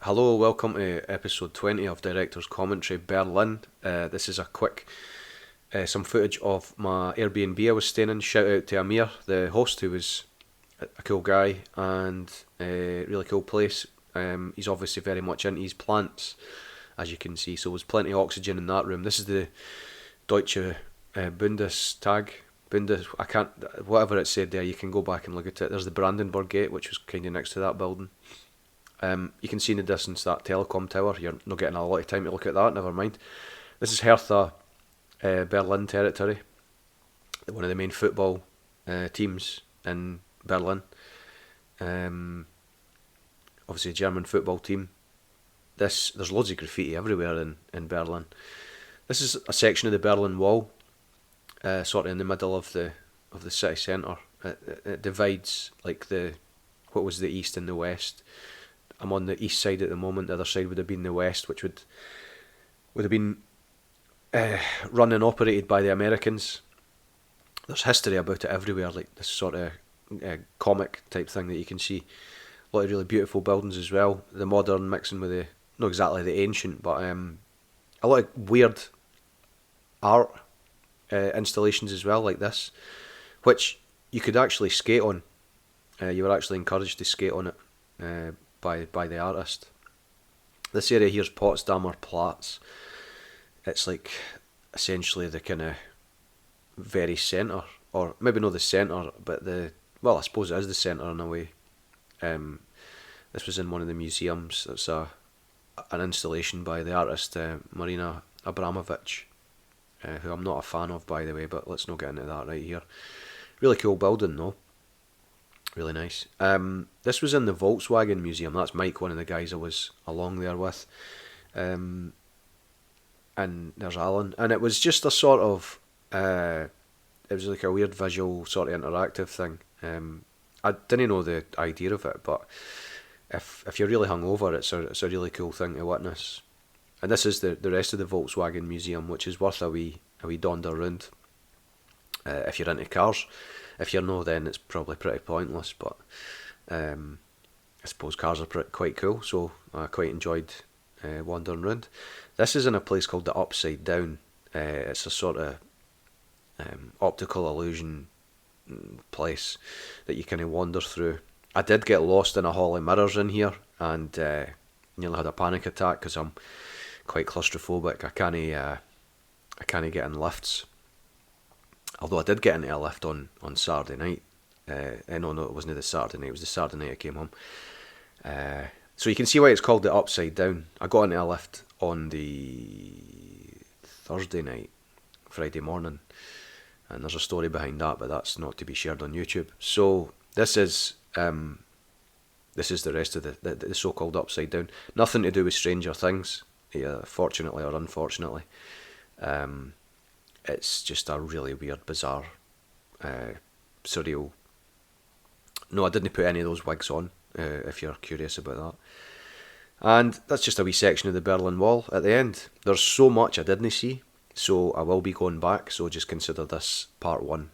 Hello, welcome to episode 20 of Director's Commentary Berlin. This is a quick, some footage of my Airbnb I was staying in. Shout out to Amir, the host, who was a cool guy and a really cool place. He's obviously very much into his plants, as you can see, so there's plenty of oxygen in that room. This is the Deutsche Bundestag. I can't, whatever it said there, you can go back and look at it. There's the Brandenburg Gate, which was kind of next to that building. You can see in the distance that telecom tower. You're not getting a lot of time to look at that, never mind. This is Hertha Berlin territory, one of the main football teams in Berlin. Obviously a German football team. There's loads of graffiti everywhere in Berlin. This is a section of the Berlin Wall, sort of in the middle of the city centre. It divides like what was the east and the west. I'm on the east side at the moment. The other side would have been the west, which would have been run and operated by the Americans. There's history about it everywhere, like this sort of comic type thing that you can see. A lot of really beautiful buildings as well. The modern mixing with the, not exactly the ancient, but a lot of weird art installations as well, like this, which you could actually skate on. You were actually encouraged to skate on it by the artist. This area here's Potsdamer Platz. It's like essentially the kind of very centre, or maybe not the centre, but I suppose it is the centre in a way. This was in one of the museums. It's an installation by the artist Marina Abramovich, who I'm not a fan of, by the way, but let's not get into that right here. Really cool building though. Really nice. This was in the Volkswagen Museum. That's Mike, one of the guys I was along there with. And there's Alan. And it was just a sort of... it was like a weird visual sort of interactive thing. I didn't know the idea of it, but if you're really hungover, it's a really cool thing to witness. And this is the rest of the Volkswagen Museum, which is worth a wee donder round if you're into cars. If you're not, then it's probably pretty pointless, but I suppose cars are quite cool, so I quite enjoyed wandering around. This is in a place called the Upside Down. It's a sort of optical illusion place that you kind of wander through. I did get lost in a hall of mirrors in here, and nearly had a panic attack because I'm quite claustrophobic. I can't get in lifts. Although I did get into a lift on Saturday night. No, it wasn't the Saturday night. It was the Saturday night I came home. So you can see why it's called the Upside Down. I got into a lift on the Thursday night, Friday morning, and there's a story behind that, but that's not to be shared on YouTube. So this is the rest of the so-called Upside Down. Nothing to do with Stranger Things, fortunately or unfortunately. It's just a really weird, bizarre, surreal... No, I didn't put any of those wigs on, if you're curious about that. And that's just a wee section of the Berlin Wall at the end. There's so much I didn't see, so I will be going back, so just consider this part one.